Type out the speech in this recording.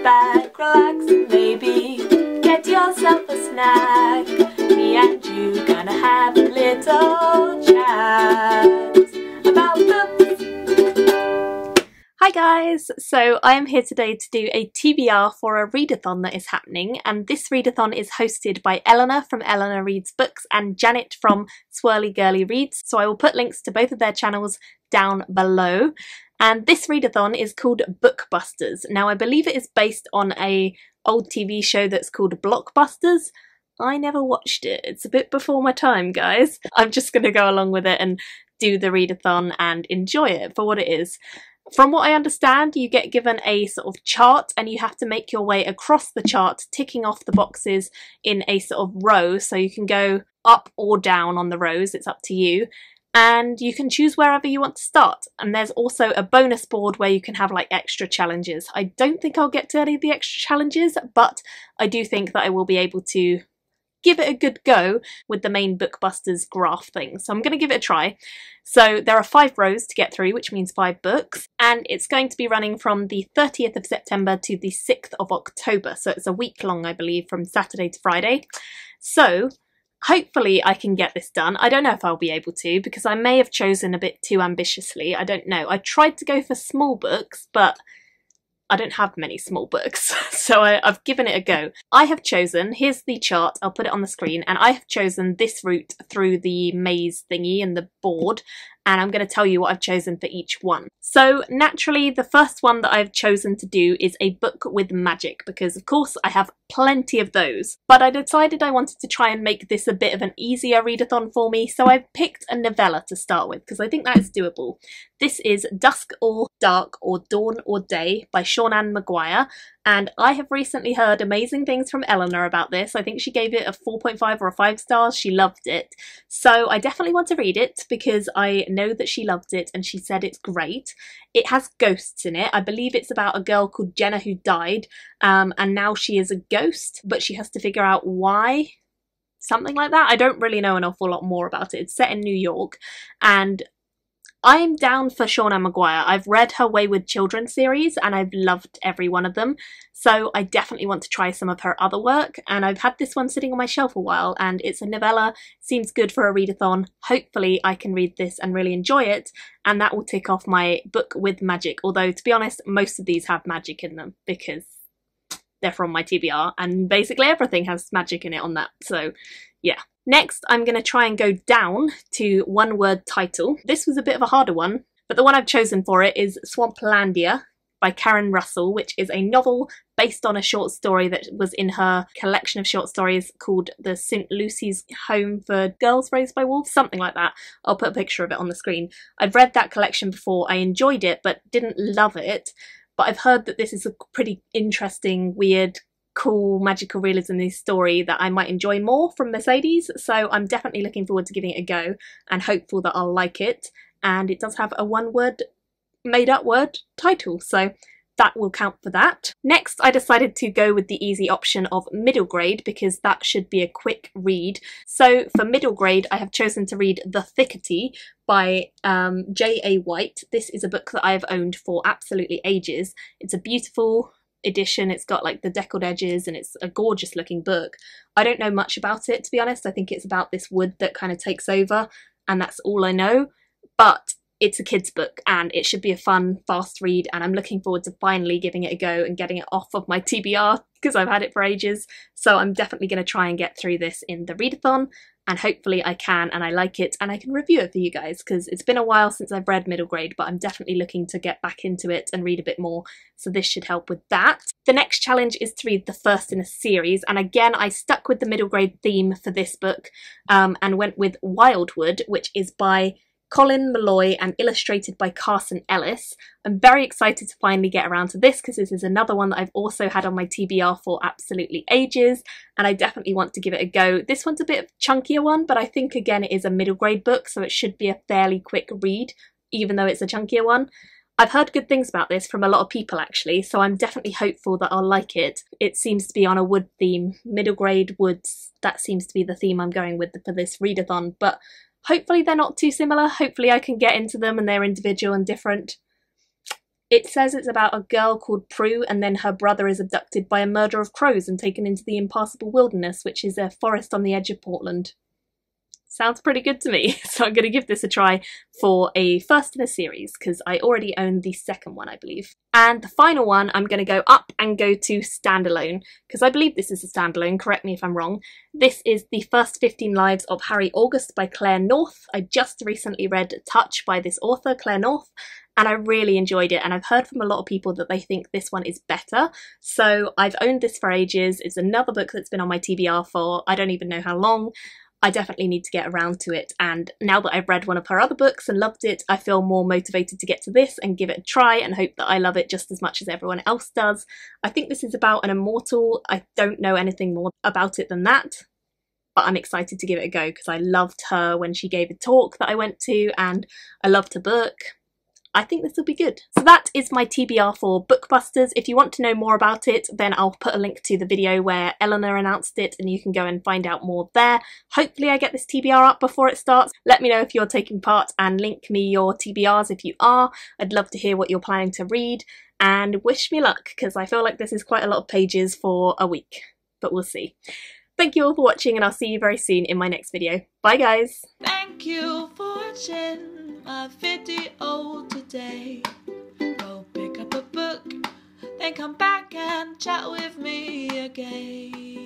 back, relax, and maybe get yourself a snack. Me and you gonna have a little chat about books. Hi guys! So I am here today to do a TBR for a readathon that is happening, and this readathon is hosted by Eleanor from Eleanor Reads Books and Janet from Swirly Girly Reads, so I will put links to both of their channels down below. And this readathon is called BookBusters. Now I believe it is based on a old TV show that's called BlockBusters. I never watched it. It's a bit before my time, guys. I'm just going to go along with it and do the readathon and enjoy it for what it is. From what I understand, you get given a sort of chart and you have to make your way across the chart, ticking off the boxes in a sort of row, so you can go up or down on the rows, it's up to you. And you can choose wherever you want to start. And there's also a bonus board where you can have like extra challenges. I don't think I'll get to any of the extra challenges, but I do think that I will be able to give it a good go with the main BookBusters graph thing. So I'm going to give it a try. So there are 5 rows to get through, which means 5 books, and it's going to be running from the 30th of September to the 6th of October. So it's a week long, I believe, from Saturday to Friday. So hopefully I can get this done. I don't know if I'll be able to, because I may have chosen a bit too ambitiously. I don't know. I tried to go for small books, but I don't have many small books, so I've given it a go. I have chosen, here's the chart, I'll put it on the screen, and I have chosen this route through the maze thingy and the board, and I'm going to tell you what I've chosen for each one. So naturally, the first one that I've chosen to do is a book with magic, because of course I have plenty of those. But I decided I wanted to try and make this a bit of an easier readathon for me, so I picked a novella to start with, because I think that is doable. This is Dusk or Dark or Dawn or Day by Sean Maguire, and I have recently heard amazing things from Eleanor about this. I think she gave it a 4.5 or a 5 stars. She loved it. So I definitely want to read it because I know that she loved it and she said it's great. It has ghosts in it. I believe it's about a girl called Jenna who died and now she is a ghost, but she has to figure out why. Something like that. I don't really know an awful lot more about it. It's set in New York, and I'm down for Sean Maguire. I've read her Wayward Children series and I've loved every one of them, so I definitely want to try some of her other work, and I've had this one sitting on my shelf a while and it's a novella, seems good for a readathon. Hopefully I can read this and really enjoy it, and that will tick off my book with magic, although to be honest most of these have magic in them because they're from my TBR and basically everything has magic in it on that, so yeah. Next, I'm going to try and go down to one-word title. This was a bit of a harder one, but the one I've chosen for it is Swamplandia by Karen Russell, which is a novel based on a short story that was in her collection of short stories called The St. Lucy's Home for Girls Raised by Wolves, something like that. I'll put a picture of it on the screen. I've read that collection before, I enjoyed it, but didn't love it. But I've heard that this is a pretty interesting, weird, cool magical realism story that I might enjoy more from Mercedes, so I'm definitely looking forward to giving it a go and hopeful that I'll like it. And it does have a one-word made-up word title, so that will count for that. Next, I decided to go with the easy option of middle grade because that should be a quick read. So for middle grade, I have chosen to read The Thickety by J.A. White. This is a book that I've owned for absolutely ages. It's a beautiful edition, it's got like the deckled edges and it's a gorgeous looking book. I don't know much about it, to be honest. I think it's about this wood that kind of takes over and that's all I know, but it's a kid's book and it should be a fun, fast read, and I'm looking forward to finally giving it a go and getting it off of my TBR because I've had it for ages. So I'm definitely going to try and get through this in the readathon, and hopefully I can and I like it and I can review it for you guys because it's been a while since I've read middle grade, but I'm definitely looking to get back into it and read a bit more, so this should help with that. The next challenge is to read the first in a series, and again I stuck with the middle grade theme for this book and went with Wildwood, which is by Colin Malloy and illustrated by Carson Ellis. I'm very excited to finally get around to this because this is another one that I've also had on my TBR for absolutely ages and I definitely want to give it a go. This one's a bit of a chunkier one, but I think again it is a middle grade book, so it should be a fairly quick read even though it's a chunkier one. I've heard good things about this from a lot of people actually, so I'm definitely hopeful that I'll like it. It seems to be on a wood theme, middle grade woods, that seems to be the theme I'm going with for this readathon, but hopefully they're not too similar. Hopefully I can get into them and they're individual and different. It says it's about a girl called Prue, and then her brother is abducted by a murder of crows and taken into the impassable wilderness, which is a forest on the edge of Portland. Sounds pretty good to me, so I'm going to give this a try for a first in a series, because I already own the second one, I believe. And the final one, I'm going to go up and go to standalone, because I believe this is a standalone, correct me if I'm wrong. This is The First 15 Lives of Harry August by Claire North. I just recently read Touch by this author, Claire North, and I really enjoyed it, and I've heard from a lot of people that they think this one is better, so I've owned this for ages. It's another book that's been on my TBR for I don't even know how long. I definitely need to get around to it, and now that I've read one of her other books and loved it, I feel more motivated to get to this and give it a try and hope that I love it just as much as everyone else does. I think this is about an immortal. I don't know anything more about it than that, but I'm excited to give it a go because I loved her when she gave a talk that I went to, and I loved her book. I think this will be good. So that is my TBR for BookBusters. If you want to know more about it, then I'll put a link to the video where Eleanor announced it and you can go and find out more there. Hopefully I get this TBR up before it starts. Let me know if you're taking part and link me your TBRs if you are. I'd love to hear what you're planning to read, and wish me luck because I feel like this is quite a lot of pages for a week, but we'll see. Thank you all for watching, and I'll see you very soon in my next video. Bye guys! Thank you for watching my video today. Go pick up a book, then come back and chat with me again.